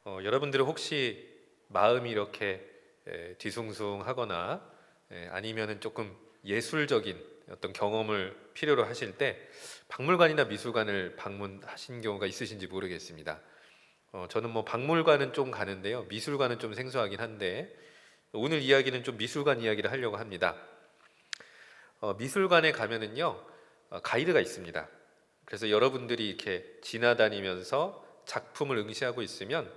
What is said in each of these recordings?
여러분들은 혹시 마음이 이렇게 뒤숭숭하거나 아니면은 조금 예술적인 어떤 경험을 필요로 하실 때 박물관이나 미술관을 방문하신 경우가 있으신지 모르겠습니다. 저는 뭐 박물관은 좀 가는데요, 미술관은 좀 생소하긴 한데 오늘 이야기는 좀 미술관 이야기를 하려고 합니다. 미술관에 가면은요, 가이드가 있습니다. 그래서 여러분들이 이렇게 지나다니면서 작품을 응시하고 있으면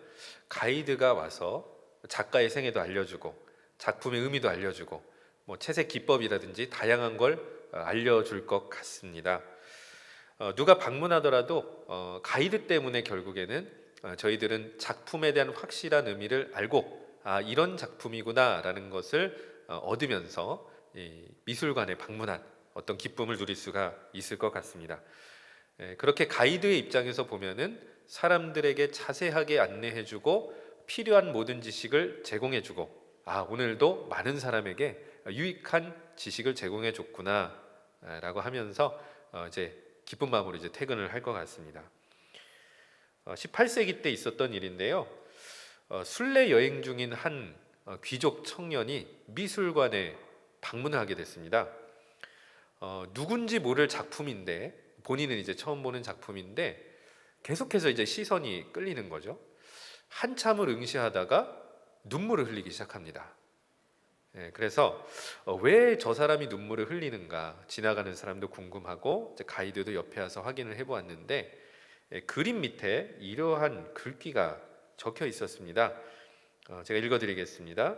가이드가 와서 작가의 생애도 알려주고 작품의 의미도 알려주고 뭐 채색 기법이라든지 다양한 걸 알려줄 것 같습니다. 누가 방문하더라도 가이드 때문에 결국에는 저희들은 작품에 대한 확실한 의미를 알고 이런 작품이구나라는 것을 얻으면서 이 미술관에 방문한 어떤 기쁨을 누릴 수가 있을 것 같습니다. 그렇게 가이드의 입장에서 보면은 사람들에게 자세하게 안내해주고 필요한 모든 지식을 제공해주고 오늘도 많은 사람에게 유익한 지식을 제공해줬구나라고 하면서 이제 기쁜 마음으로 이제 퇴근을 할 것 같습니다. 18세기 때 있었던 일인데요. 순례 여행 중인 한 귀족 청년이 미술관에 방문을 하게 됐습니다. 누군지 모를 작품인데 본인은 이제 처음 보는 작품인데 계속해서 이제 시선이 끌리는 거죠. 한참을 응시하다가 눈물을 흘리기 시작합니다. 그래서 왜 저 사람이 눈물을 흘리는가 지나가는 사람도 궁금하고 이제 가이드도 옆에 와서 확인을 해보았는데 그림 밑에 이러한 글귀가 적혀 있었습니다. 제가 읽어드리겠습니다.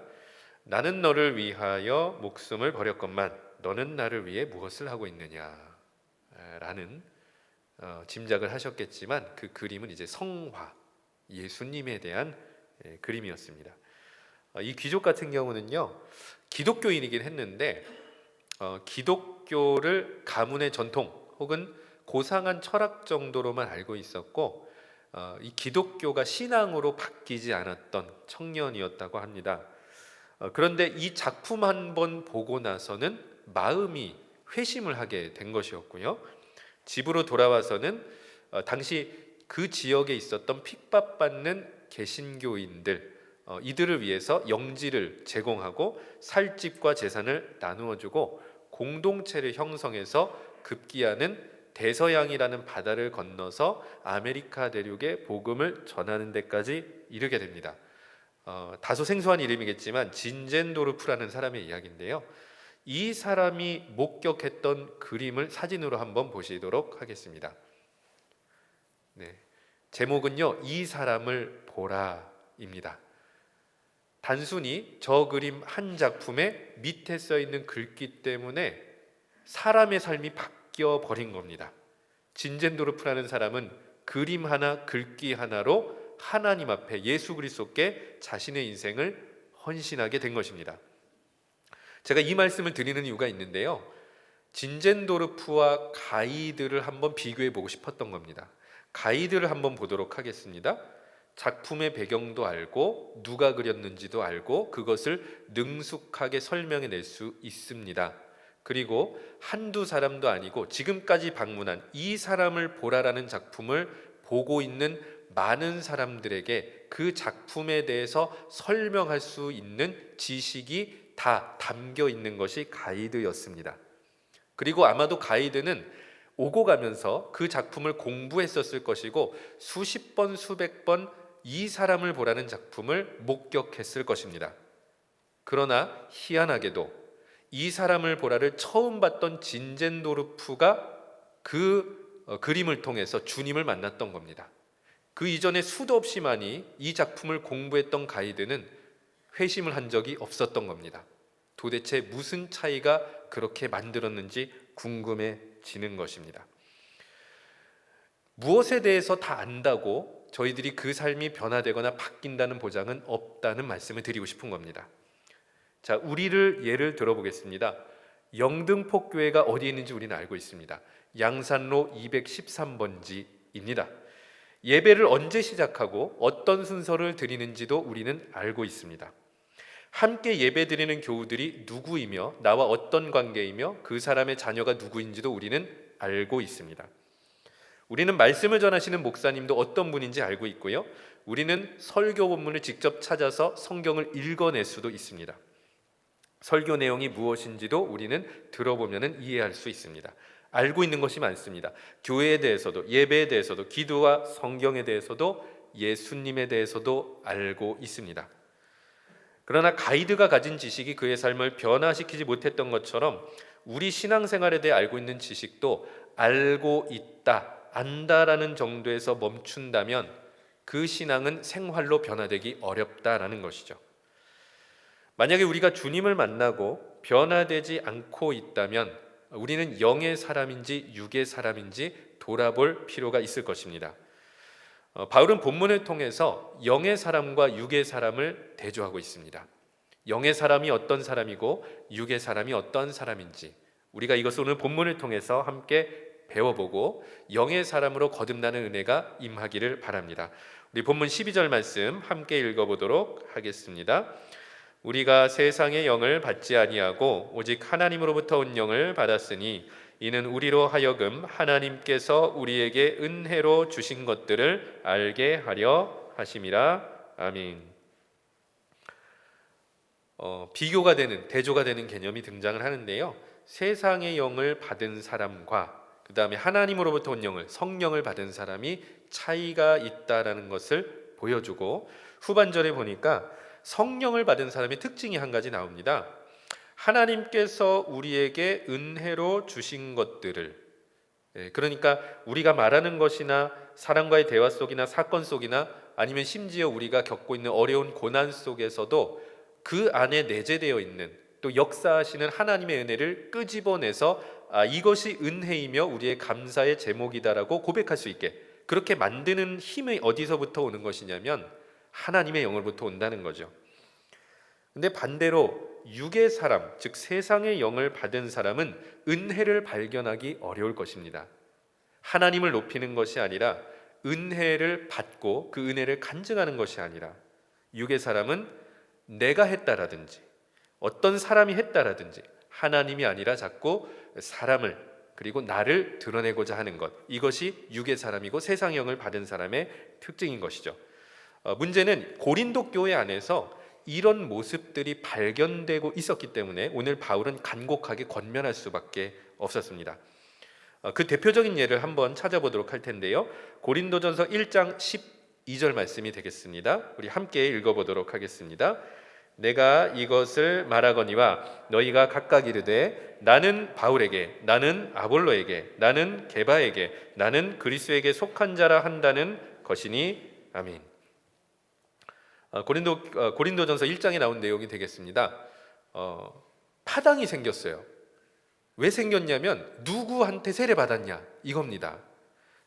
나는 너를 위하여 목숨을 버렸건만 너는 나를 위해 무엇을 하고 있느냐 라는 짐작을 하셨겠지만 그 그림은 이제 성화, 예수님에 대한 그림이었습니다. 이 귀족 같은 경우는요, 기독교인이긴 했는데 기독교를 가문의 전통 혹은 고상한 철학 정도로만 알고 있었고 이 기독교가 신앙으로 바뀌지 않았던 청년이었다고 합니다. 그런데 이 작품 한 번 보고 나서는 마음이 회심을 하게 된 것이었고요. 집으로 돌아와서는 당시 그 지역에 있었던 핍박받는 개신교인들 이들을 위해서 영지를 제공하고 살 집과 재산을 나누어주고 공동체를 형성해서 급기야는 대서양이라는 바다를 건너서 아메리카 대륙에 복음을 전하는 데까지 이르게 됩니다. 다소 생소한 이름이겠지만 진젠도르프라는 사람의 이야기인데요. 이 사람이 목격했던 그림을 사진으로 한번 보시도록 하겠습니다. 제목은요, 이 사람을 보라입니다. 단순히 저 그림 한 작품에 밑에 써 있는 글귀 때문에 사람의 삶이 바뀌어 버린 겁니다. 진젠도르프라는 사람은 그림 하나, 글귀 하나로 하나님 앞에 예수 그리스도께 자신의 인생을 헌신하게 된 것입니다. 제가 이 말씀을 드리는 이유가 있는데요. 진젠도르프와 가이드를 한번 비교해 보고 싶었던 겁니다. 가이드를 한번 보도록 하겠습니다. 작품의 배경도 알고 누가 그렸는지도 알고 그것을 능숙하게 설명해 낼 수 있습니다. 그리고 한두 사람도 아니고 지금까지 방문한 이 사람을 보라라는 작품을 보고 있는 많은 사람들에게 그 작품에 대해서 설명할 수 있는 지식이 다 담겨 있는 것이 가이드였습니다. 그리고 아마도 가이드는 오고 가면서 그 작품을 공부했었을 것이고 수십 번 수백 번 이 사람을 보라는 작품을 목격했을 것입니다. 그러나 희한하게도 이 사람을 보라를 처음 봤던 진젠도르프가 그 그림을 통해서 주님을 만났던 겁니다. 그 이전에 수도 없이 많이 이 작품을 공부했던 가이드는 회심을 한 적이 없었던 겁니다. 도대체 무슨 차이가 그렇게 만들었는지 궁금해지는 것입니다. 무엇에 대해서 다 안다고 저희들이 그 삶이 변화되거나 바뀐다는 보장은 없다는 말씀을 드리고 싶은 겁니다. 자, 우리를 예를 들어보겠습니다. 영등포교회가 어디에 있는지 우리는 알고 있습니다. 양산로 213번지입니다. 예배를 언제 시작하고 어떤 순서를 드리는지도 우리는 알고 있습니다. 함께 예배드리는 교우들이 누구이며 나와 어떤 관계이며 그 사람의 자녀가 누구인지도 우리는 알고 있습니다. 우리는 말씀을 전하시는 목사님도 어떤 분인지 알고 있고요. 우리는 설교 본문을 직접 찾아서 성경을 읽어낼 수도 있습니다. 설교 내용이 무엇인지도 우리는 들어보면 이해할 수 있습니다. 알고 있는 것이 많습니다. 교회에 대해서도, 예배에 대해서도, 기도와 성경에 대해서도, 예수님에 대해서도 알고 있습니다. 그러나 가이드가 가진 지식이 그의 삶을 변화시키지 못했던 것처럼 우리 신앙생활에 대해 알고 있는 지식도 알고 있다, 안다라는 정도에서 멈춘다면 그 신앙은 생활로 변화되기 어렵다라는 것이죠. 만약에 우리가 주님을 만나고 변화되지 않고 있다면 우리는 영의 사람인지 육의 사람인지 돌아볼 필요가 있을 것입니다. 바울은 본문을 통해서 영의 사람과 육의 사람을 대조하고 있습니다. 영의 사람이 어떤 사람이고 육의 사람이 어떤 사람인지 우리가 이것을 오늘 본문을 통해서 함께 배워보고 영의 사람으로 거듭나는 은혜가 임하기를 바랍니다. 우리 본문 12절 말씀 함께 읽어보도록 하겠습니다. 우리가 세상의 영을 받지 아니하고 오직 하나님으로부터 온 영을 받았으니 이는 우리로 하여금 하나님께서 우리에게 은혜로 주신 것들을 알게 하려 하심이라. 아멘. 비교가 되는, 대조가 되는 개념이 등장을 하는데요. 세상의 영을 받은 사람과 그 다음에 하나님으로부터 온 영을, 성령을 받은 사람이 차이가 있다라는 것을 보여주고, 후반절에 보니까 성령을 받은 사람의 특징이 한 가지 나옵니다. 하나님께서 우리에게 은혜로 주신 것들을, 그러니까 우리가 말하는 것이나 사람과의 대화 속이나 사건 속이나 아니면 심지어 우리가 겪고 있는 어려운 고난 속에서도 그 안에 내재되어 있는, 또 역사하시는 하나님의 은혜를 끄집어내서 이것이 은혜이며 우리의 감사의 제목이다라고 고백할 수 있게, 그렇게 만드는 힘이 어디서부터 오는 것이냐면 하나님의 영으로부터 온다는 거죠. 근데 반대로 육의 사람, 즉 세상의 영을 받은 사람은 은혜를 발견하기 어려울 것입니다. 하나님을 높이는 것이 아니라 은혜를 받고 그 은혜를 간증하는 것이 아니라 육의 사람은 내가 했다라든지 어떤 사람이 했다라든지 하나님이 아니라 자꾸 사람을, 그리고 나를 드러내고자 하는 것, 이것이 육의 사람이고 세상의 영을 받은 사람의 특징인 것이죠. 문제는 고린도 교회 안에서 이런 모습들이 발견되고 있었기 때문에 오늘 바울은 간곡하게 권면할 수밖에 없었습니다. 그 대표적인 예를 한번 찾아보도록 할 텐데요. 고린도전서 1장 12절 말씀이 되겠습니다. 우리 함께 읽어보도록 하겠습니다. 내가 이것을 말하거니와 너희가 각각 이르되 나는 바울에게, 나는 아볼로에게, 나는 게바에게, 나는 그리스도에게 속한 자라 한다는 것이니. 아멘. 고린도전서 1장에 나온 내용이 되겠습니다. 파당이 생겼어요. 왜 생겼냐면 누구한테 세례 받았냐 이겁니다.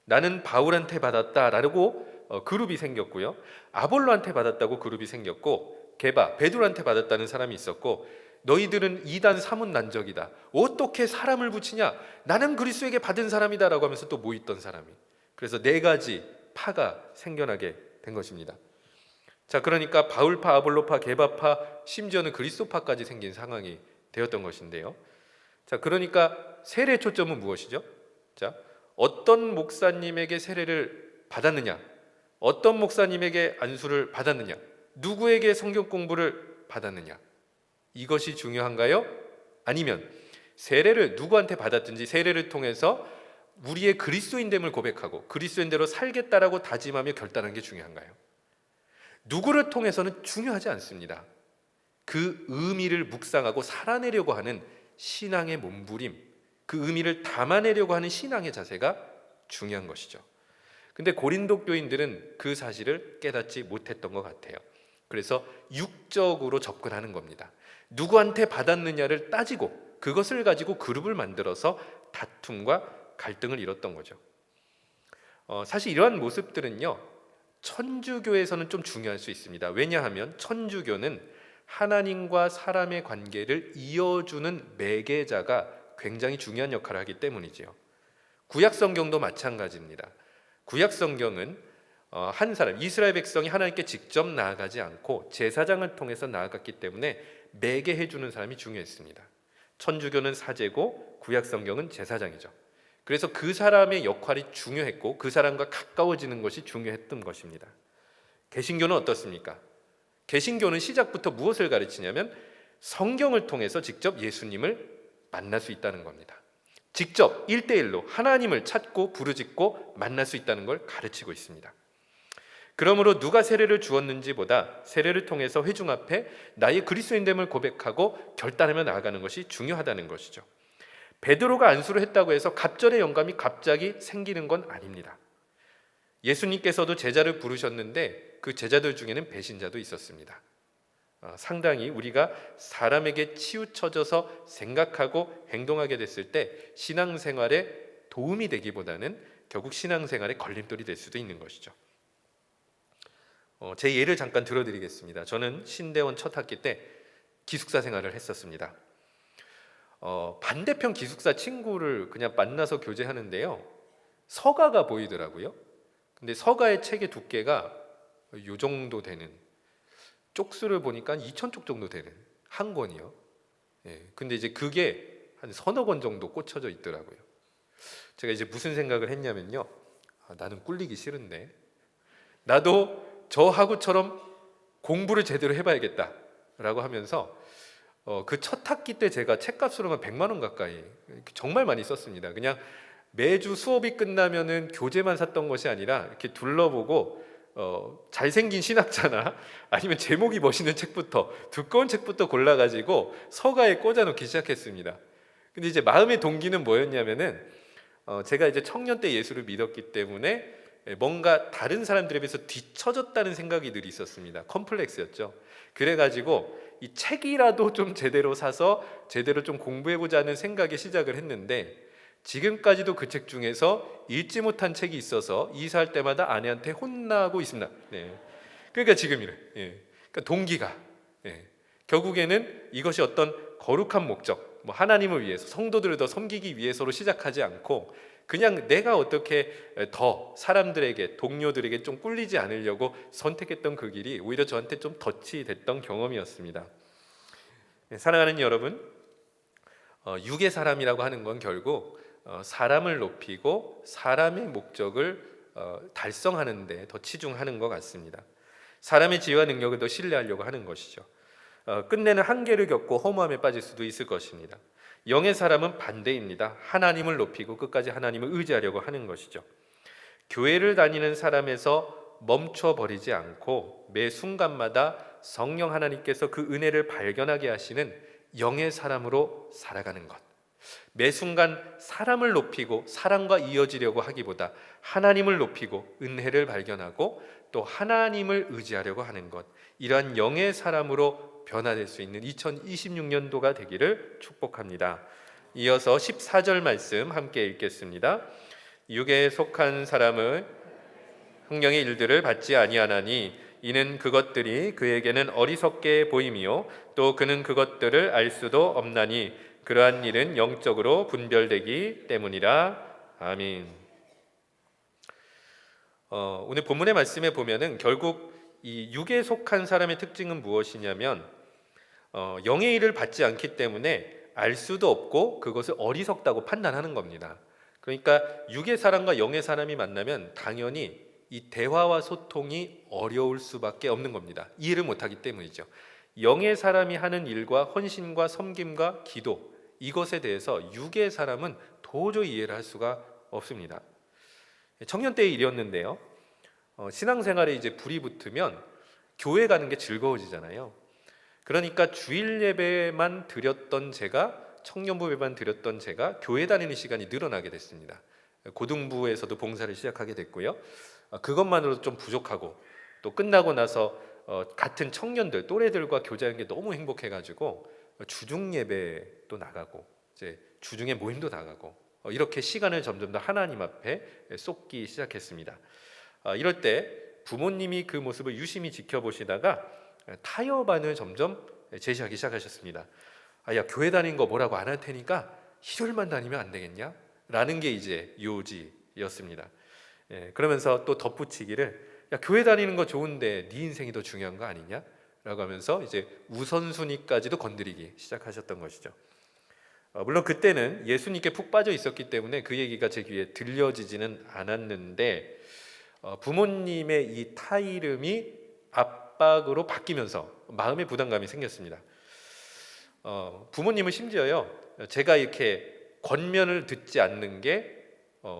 나는 바울한테 받았다라고 그룹이 생겼고요. 아볼로한테 받았다고 그룹이 생겼고, 게바, 베드로한테 받았다는 사람이 있었고, 너희들은 이단 사문난적이다. 어떻게 사람을 붙이냐? 나는 그리스도에게 받은 사람이다라고 하면서 또 모였던 사람이. 그래서 네 가지 파가 생겨나게 된 것입니다. 자, 그러니까 바울파, 아볼로파, 게바파, 심지어는 그리스도파까지 생긴 상황이 되었던 것인데요. 자, 그러니까 세례의 초점은 무엇이죠? 자, 어떤 목사님에게 세례를 받았느냐? 어떤 목사님에게 안수를 받았느냐? 누구에게 성경 공부를 받았느냐? 이것이 중요한가요? 아니면 세례를 누구한테 받았든지 세례를 통해서 우리의 그리스도인됨을 고백하고 그리스도인대로 살겠다라고 다짐하며 결단하는 게 중요한가요? 누구를 통해서는 중요하지 않습니다. 그 의미를 묵상하고 살아내려고 하는 신앙의 몸부림, 그 의미를 담아내려고 하는 신앙의 자세가 중요한 것이죠. 근데 고린도 교인들은 그 사실을 깨닫지 못했던 것 같아요. 그래서 육적으로 접근하는 겁니다. 누구한테 받았느냐를 따지고 그것을 가지고 그룹을 만들어서 다툼과 갈등을 이뤘던 거죠. 사실 이러한 모습들은요, 천주교에서는 좀 중요할 수 있습니다. 왜냐하면 천주교는 하나님과 사람의 관계를 이어주는 매개자가 굉장히 중요한 역할을 하기 때문이지요. 구약성경도 마찬가지입니다. 구약성경은 한 사람, 이스라엘 백성이 하나님께 직접 나아가지 않고 제사장을 통해서 나아갔기 때문에 매개해주는 사람이 중요했습니다. 천주교는 사제고 구약성경은 제사장이죠. 그래서 그 사람의 역할이 중요했고 그 사람과 가까워지는 것이 중요했던 것입니다. 개신교는 어떻습니까? 개신교는 시작부터 무엇을 가르치냐면 성경을 통해서 직접 예수님을 만날 수 있다는 겁니다. 직접 1대1로 하나님을 찾고 부르짖고 만날 수 있다는 걸 가르치고 있습니다. 그러므로 누가 세례를 주었는지보다 세례를 통해서 회중 앞에 나의 그리스도인됨을 고백하고 결단하며 나아가는 것이 중요하다는 것이죠. 베드로가 안수를 했다고 해서 갑절의 영감이 갑자기 생기는 건 아닙니다. 예수님께서도 제자를 부르셨는데 그 제자들 중에는 배신자도 있었습니다. 상당히 우리가 사람에게 치우쳐져서 생각하고 행동하게 됐을 때 신앙생활에 도움이 되기보다는 결국 신앙생활에 걸림돌이 될 수도 있는 것이죠. 제 예를 잠깐 들어드리겠습니다. 저는 신대원 첫 학기 때 기숙사 생활을 했었습니다. 반대편 기숙사 친구를 그냥 만나서 교제하는데요, 서가가 보이더라고요. 근데 서가의 책의 두께가 요 정도 되는, 쪽수를 보니까 2,000쪽 정도 되는 한 권이요. 근데 이제 그게 한 서너 권 정도 꽂혀져 있더라고요. 제가 이제 무슨 생각을 했냐면요, 나는 꿀리기 싫은데 나도 저하고처럼 공부를 제대로 해봐야겠다라고 하면서 그 첫 학기 때 제가 책값으로만 100만 원 가까이 정말 많이 썼습니다. 그냥 매주 수업이 끝나면은 교재만 샀던 것이 아니라 이렇게 둘러보고 잘생긴 신학자나 아니면 제목이 멋있는 책부터, 두꺼운 책부터 골라가지고 서가에 꽂아놓기 시작했습니다. 근데 이제 마음의 동기는 뭐였냐면은 제가 이제 청년 때 예수를 믿었기 때문에 뭔가 다른 사람들에 비해서 뒤처졌다는 생각이 늘 있었습니다. 컴플렉스였죠. 그래가지고 이 책이라도 좀 제대로 사서 제대로 좀 공부해보자는 생각에 시작을 했는데, 지금까지도 그 책 중에서 읽지 못한 책이 있어서 이사할 때마다 아내한테 혼나고 있습니다. 그러니까 지금 이래. 그러니까 동기가 결국에는 이것이 어떤 거룩한 목적, 뭐 하나님을 위해서, 성도들을 더 섬기기 위해서로 시작하지 않고 그냥 내가 어떻게 더 사람들에게, 동료들에게 좀 꿀리지 않으려고 선택했던 그 길이 오히려 저한테 좀 덫이 됐던 경험이었습니다. 사랑하는 여러분, 육의 사람이라고 하는 건 결국 사람을 높이고 사람의 목적을 달성하는 데 더 치중하는 것 같습니다. 사람의 지혜와 능력을 더 신뢰하려고 하는 것이죠. 끝내는 한계를 겪고 허무함에 빠질 수도 있을 것입니다. 영의 사람은 반대입니다. 하나님을 높이고 끝까지 하나님을 의지하려고 하는 것이죠. 교회를 다니는 사람에서 멈춰버리지 않고 매 순간마다 성령 하나님께서 그 은혜를 발견하게 하시는 영의 사람으로 살아가는 것, 매 순간 사람을 높이고 사랑과 이어지려고 하기보다 하나님을 높이고 은혜를 발견하고 또 하나님을 의지하려고 하는 것, 이러한 영의 사람으로 변화될 수 있는 2026년도가 되기를 축복합니다. 이어서 14절 말씀 함께 읽겠습니다. 육에 속한 사람은 성령의 일들을 받지 아니하나니 이는 그것들이 그에게는 어리석게 보임이요 또 그는 그것들을 알 수도 없나니 그러한 일은 영적으로 분별되기 때문이라. 아멘. 오늘 본문의 말씀에 보면은 결국 이 육에 속한 사람의 특징은 무엇이냐면 영의 일을 받지 않기 때문에 알 수도 없고 그것을 어리석다고 판단하는 겁니다. 그러니까 육의 사람과 영의 사람이 만나면 당연히 이 대화와 소통이 어려울 수밖에 없는 겁니다. 이해를 못하기 때문이죠. 영의 사람이 하는 일과 헌신과 섬김과 기도, 이것에 대해서 육의 사람은 도저히 이해를 할 수가 없습니다. 청년 때의 일이었는데요, 신앙생활에 이제 불이 붙으면 교회 가는 게 즐거워지잖아요. 그러니까 주일 예배만 드렸던 제가, 청년부 예배만 드렸던 제가 교회 다니는 시간이 늘어나게 됐습니다. 고등부에서도 봉사를 시작하게 됐고요. 그것만으로도 좀 부족하고 또 끝나고 나서 같은 청년들, 또래들과 교제하는 게 너무 행복해가지고 주중 예배도 나가고 이제 주중에 모임도 나가고 이렇게 시간을 점점 더 하나님 앞에 쏟기 시작했습니다. 이럴 때 부모님이 그 모습을 유심히 지켜보시다가 타협안을 점점 제시하기 시작하셨습니다. 야, 교회 다니는 거 뭐라고 안 할 테니까 일요일만 다니면 안 되겠냐? 라는 게 이제 요지였습니다. 그러면서 또 덧붙이기를, 야, 교회 다니는 거 좋은데 네 인생이 더 중요한 거 아니냐? 라고 하면서 이제 우선순위까지도 건드리기 시작하셨던 것이죠. 물론 그때는 예수님께 푹 빠져 있었기 때문에 그 얘기가 제 귀에 들려지지는 않았는데 부모님의 이 타이름이 압박으로 바뀌면서 마음의 부담감이 생겼습니다. 부모님은 심지어요, 제가 이렇게 권면을 듣지 않는 게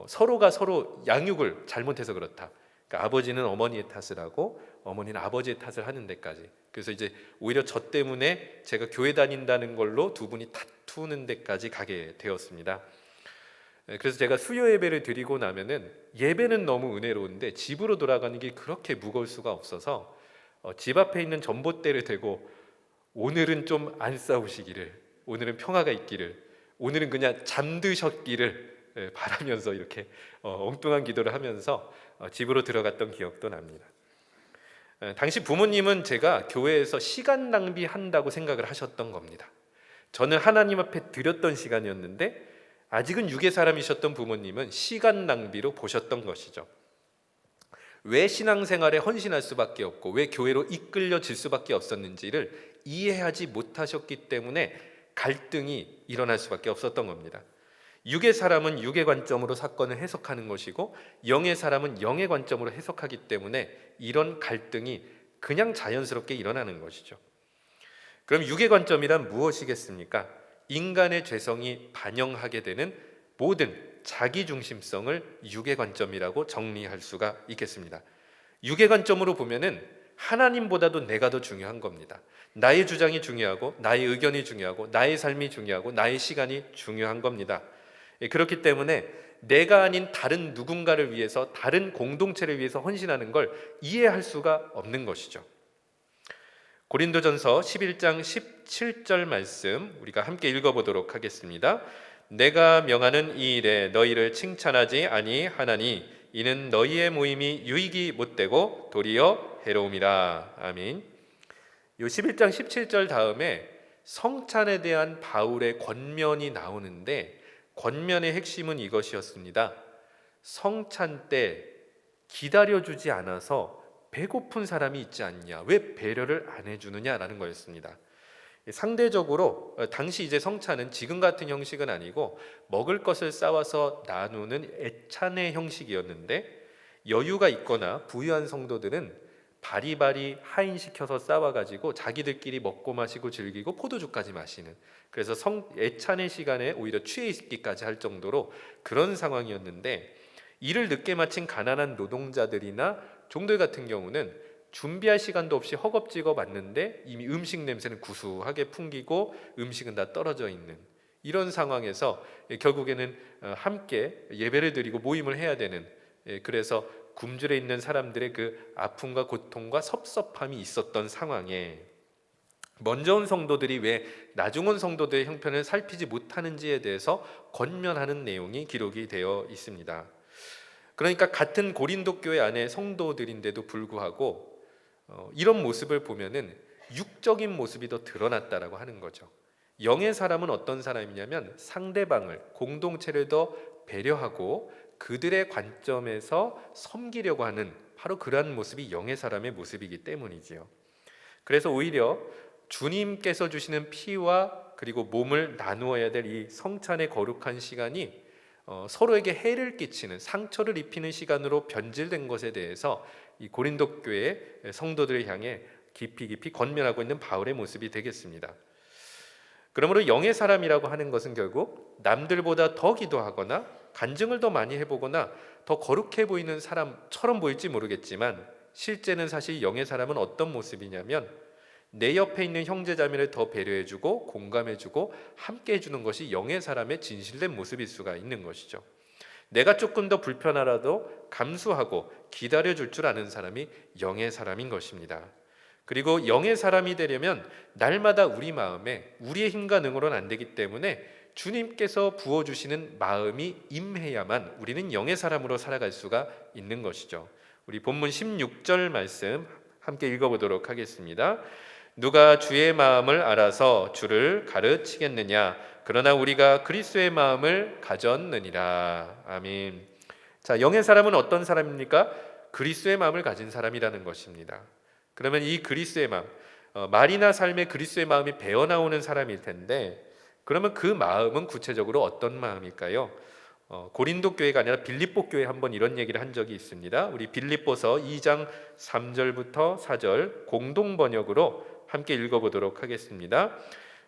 서로가 서로 양육을 잘못해서 그렇다. 그러니까 아버지는 어머니의 탓을 하고 어머니는 아버지의 탓을 하는 데까지. 그래서 이제 오히려 저 때문에 제가 교회 다닌다는 걸로 두 분이 다투는 데까지 가게 되었습니다. 그래서 제가 수요 예배를 드리고 나면은 예배는 너무 은혜로운데 집으로 돌아가는 게 그렇게 무거울 수가 없어서 집 앞에 있는 전봇대를 대고 오늘은 좀 안 싸우시기를, 오늘은 평화가 있기를, 오늘은 그냥 잠드셨기를 바라면서 이렇게 엉뚱한 기도를 하면서 집으로 들어갔던 기억도 납니다. 당시 부모님은 제가 교회에서 시간 낭비한다고 생각을 하셨던 겁니다. 저는 하나님 앞에 드렸던 시간이었는데 아직은 육의 사람이셨던 부모님은 시간 낭비로 보셨던 것이죠. 왜 신앙생활에 헌신할 수밖에 없고 왜 교회로 이끌려질 수밖에 없었는지를 이해하지 못하셨기 때문에 갈등이 일어날 수밖에 없었던 겁니다. 육의 사람은 육의 관점으로 사건을 해석하는 것이고 영의 사람은 영의 관점으로 해석하기 때문에 이런 갈등이 그냥 자연스럽게 일어나는 것이죠. 그럼 육의 관점이란 무엇이겠습니까? 인간의 죄성이 반영하게 되는 모든 자기중심성을 육의 관점이라고 정리할 수가 있겠습니다. 육의 관점으로 보면은 하나님보다도 내가 더 중요한 겁니다. 나의 주장이 중요하고 나의 의견이 중요하고 나의 삶이 중요하고 나의 시간이 중요한 겁니다. 그렇기 때문에 내가 아닌 다른 누군가를 위해서 다른 공동체를 위해서 헌신하는 걸 이해할 수가 없는 것이죠. 고린도전서 11장 17절 말씀 우리가 함께 읽어보도록 하겠습니다. 내가 명하는 이 일에 너희를 칭찬하지 아니하나니 이는 너희의 모임이 유익이 못되고 도리어 해로움이라. 아멘. 이 11장 17절 다음에 성찬에 대한 바울의 권면이 나오는데 권면의 핵심은 이것이었습니다. 성찬 때 기다려주지 않아서 배고픈 사람이 있지 않냐, 왜 배려를 안 해주느냐라는 거였습니다. 상대적으로 당시 이제 성찬은 지금 같은 형식은 아니고 먹을 것을 쌓아서 나누는 애찬의 형식이었는데 여유가 있거나 부유한 성도들은 바리바리 하인시켜서 쌓아가지고 자기들끼리 먹고 마시고 즐기고 포도주까지 마시는, 그래서 애찬의 시간에 오히려 취해 있기까지 할 정도로 그런 상황이었는데 일을 늦게 마친 가난한 노동자들이나 종들 같은 경우는 준비할 시간도 없이 허겁지겁 왔는데 이미 음식 냄새는 구수하게 풍기고 음식은 다 떨어져 있는 이런 상황에서 결국에는 함께 예배를 드리고 모임을 해야 되는, 그래서 굶주려 있는 사람들의 그 아픔과 고통과 섭섭함이 있었던 상황에 먼저 온 성도들이 왜 나중 온 성도들의 형편을 살피지 못하는지에 대해서 권면하는 내용이 기록이 되어 있습니다. 그러니까 같은 고린도 교회 안에 성도들인데도 불구하고 이런 모습을 보면은 육적인 모습이 더 드러났다라고 하는 거죠. 영의 사람은 어떤 사람이냐면 상대방을, 공동체를 더 배려하고 그들의 관점에서 섬기려고 하는 바로 그러한 모습이 영의 사람의 모습이기 때문이지요. 그래서 오히려 주님께서 주시는 피와 그리고 몸을 나누어야 될 이 성찬의 거룩한 시간이 서로에게 해를 끼치는, 상처를 입히는 시간으로 변질된 것에 대해서 이 고린도 교회 성도들을 향해 깊이 권면하고 있는 바울의 모습이 되겠습니다. 그러므로 영의 사람이라고 하는 것은 결국 남들보다 더 기도하거나 간증을 더 많이 해보거나 더 거룩해 보이는 사람처럼 보일지 모르겠지만 실제는 사실 영의 사람은 어떤 모습이냐면 내 옆에 있는 형제자매를 더 배려해주고 공감해주고 함께 해주는 것이 영의 사람의 진실된 모습일 수가 있는 것이죠. 내가 조금 더 불편하라도 감수하고 기다려줄 줄 아는 사람이 영의 사람인 것입니다. 그리고 영의 사람이 되려면 날마다 우리 마음에 우리의 힘과 능으로는 안 되기 때문에 주님께서 부어주시는 마음이 임해야만 우리는 영의 사람으로 살아갈 수가 있는 것이죠. 우리 본문 16절 말씀 함께 읽어보도록 하겠습니다. 누가 주의 마음을 알아서 주를 가르치겠느냐? 그러나 우리가 그리스도의 마음을 가졌느니라. 아멘. 자, 영의 사람은 어떤 사람입니까? 그리스도의 마음을 가진 사람이라는 것입니다. 그러면 이 그리스도의 마음, 말이나 삶에 그리스도의 마음이 배어나오는 사람일 텐데 그러면 그 마음은 구체적으로 어떤 마음일까요? 고린도 교회가 아니라 빌립보 교회 한번 이런 얘기를 한 적이 있습니다. 우리 빌립보서 2장 3절부터 4절 공동 번역으로 함께 읽어보도록 하겠습니다.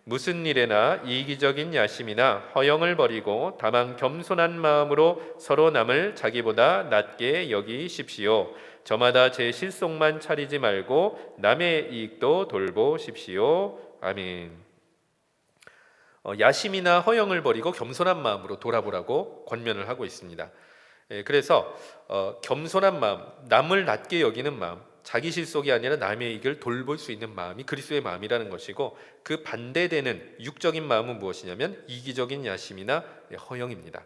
무슨 일에나 이기적인 야심이나 허영을 버리고 다만 겸손한 마음으로 서로 남을 자기보다 낮게 여기십시오. 저마다 제 실속만 차리지 말고 남의 이익도 돌보십시오. 아멘. 야심이나 허영을 버리고 겸손한 마음으로 돌아보라고 권면을 하고 있습니다. 그래서 겸손한 마음, 남을 낮게 여기는 마음, 자기 실속이 아니라 남의 이익을 돌볼 수 있는 마음이 그리스도의 마음이라는 것이고, 그 반대되는 육적인 마음은 무엇이냐면 이기적인 야심이나 허영입니다.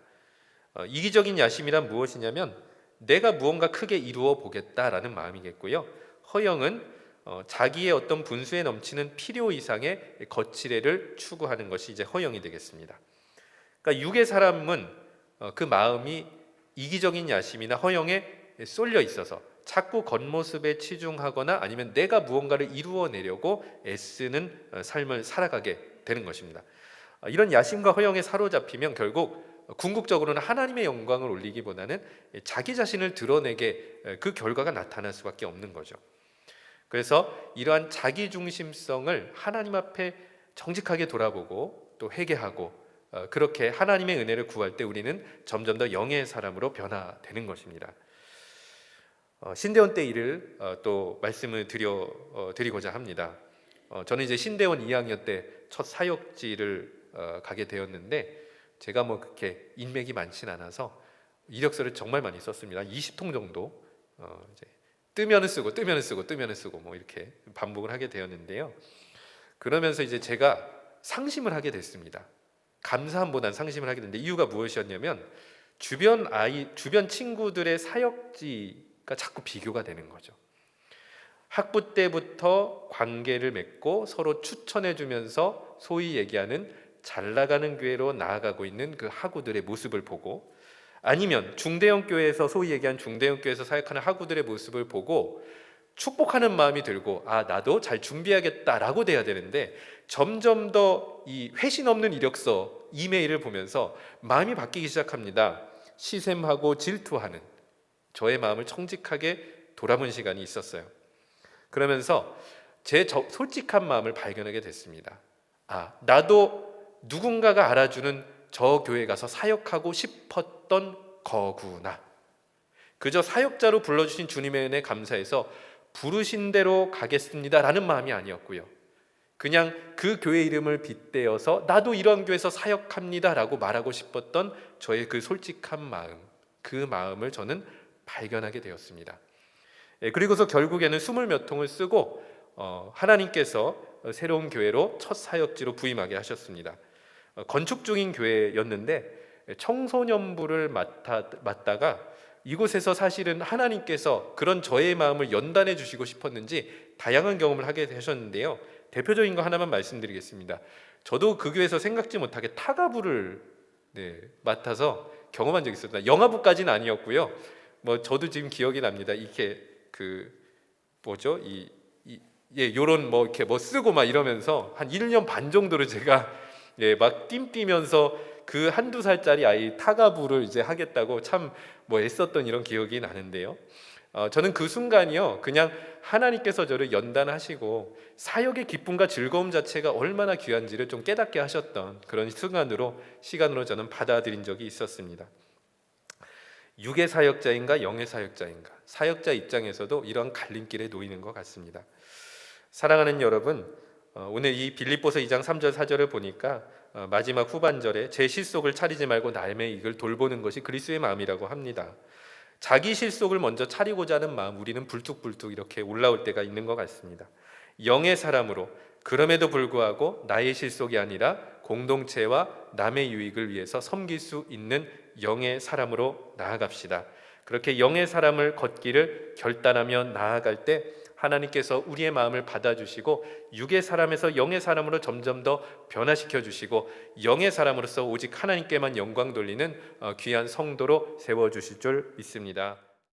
이기적인 야심이란 무엇이냐면 내가 무언가 크게 이루어 보겠다라는 마음이겠고요. 허영은 자기의 어떤 분수에 넘치는 필요 이상의 거칠애를 추구하는 것이 이제 허영이 되겠습니다. 그러니까 육의 사람은 그 마음이 이기적인 야심이나 허영에 쏠려 있어서 자꾸 겉모습에 치중하거나 아니면 내가 무언가를 이루어내려고 애쓰는 삶을 살아가게 되는 것입니다. 이런 야심과 허영에 사로잡히면 결국 궁극적으로는 하나님의 영광을 올리기보다는 자기 자신을 드러내게 그 결과가 나타날 수밖에 없는 거죠. 그래서 이러한 자기중심성을 하나님 앞에 정직하게 돌아보고 또 회개하고 그렇게 하나님의 은혜를 구할 때 우리는 점점 더 영의 사람으로 변화되는 것입니다. 신대원 때 일을 또 말씀을 드리고자 합니다. 저는 이제 신대원 2학년 때 첫 사역지를 가게 되었는데 제가 뭐 그렇게 인맥이 많진 않아서 이력서를 정말 많이 썼습니다. 20통 정도 이제 뜨면은 쓰고 뜨면은 쓰고 뜨면은 쓰고 뭐 이렇게 반복을 하게 되었는데요. 그러면서 이제 제가 상심을 하게 됐습니다. 감사함보다는 상심을 하게 됐는데 이유가 무엇이었냐면 주변 친구들의 사역지가 자꾸 비교가 되는 거죠. 학부 때부터 관계를 맺고 서로 추천해 주면서 소위 얘기하는 잘 나가는 교회로 나아가고 있는 그 학우들의 모습을 보고, 아니면 중대형 교회에서 소위 얘기한 중대형 교회에서 사역하는 학우들의 모습을 보고 축복하는 마음이 들고 나도 잘 준비해야겠다라고 돼야 되는데 점점 더 이 회신 없는 이력서 이메일을 보면서 마음이 바뀌기 시작합니다. 시샘하고 질투하는 저의 마음을 청직하게 돌아본 시간이 있었어요. 그러면서 제 솔직한 마음을 발견하게 됐습니다. 나도 누군가가 알아주는 저 교회 가서 사역하고 싶었던 거구나. 그저 사역자로 불러주신 주님의 은혜 감사해서 부르신 대로 가겠습니다라는 마음이 아니었고요. 그냥 그 교회 이름을 빗대어서 나도 이런 교회에서 사역합니다라고 말하고 싶었던 저의 그 솔직한 마음, 그 마음을 저는 발견하게 되었습니다. 그리고서 결국에는 20몇 통을 쓰고 하나님께서 새로운 교회로 첫 사역지로 부임하게 하셨습니다. 건축 중인 교회였는데 청소년부를 맡다가 이곳에서 사실은 하나님께서 그런 저의 마음을 연단해 주시고 싶었는지 다양한 경험을 하게 되셨는데요. 대표적인 거 하나만 말씀드리겠습니다. 저도 그 교회에서 생각지 못하게 타가부를 맡아서 경험한 적이 있었다. 영화부까지는 아니었고요. 뭐 저도 지금 기억이 납니다. 이렇게 요런 뭐 이렇게 뭐 쓰고 막 이러면서 한 1년 반 정도를 제가 막 띵뛰면서 그 한두 살짜리 아이 타가부를 이제 하겠다고 참 뭐 애썼던 이런 기억이 나는데요. 저는 그 순간이요, 그냥 하나님께서 저를 연단하시고 사역의 기쁨과 즐거움 자체가 얼마나 귀한지를 좀 깨닫게 하셨던 그런 시간으로 저는 받아들인 적이 있었습니다. 육의 사역자인가 영의 사역자인가, 사역자 입장에서도 이런 갈림길에 놓이는 것 같습니다. 사랑하는 여러분, 오늘 이 빌립보서 2장 3절 4절을 보니까 마지막 후반절에 제 실속을 차리지 말고 남의 이익을 돌보는 것이 그리스도의 마음이라고 합니다. 자기 실속을 먼저 차리고자 하는 마음, 우리는 불뚝불뚝 이렇게 올라올 때가 있는 것 같습니다. 영의 사람으로 그럼에도 불구하고 나의 실속이 아니라 공동체와 남의 유익을 위해서 섬길 수 있는 영의 사람으로 나아갑시다. 그렇게 영의 사람을 걷기를 결단하며 나아갈 때 하나님께서 우리의 마음을 받아주시고 육의 사람에서 영의 사람으로 점점 더 변화시켜 주시고 영의 사람으로서 오직 하나님께만 영광 돌리는 귀한 성도로 세워주실 줄 믿습니다.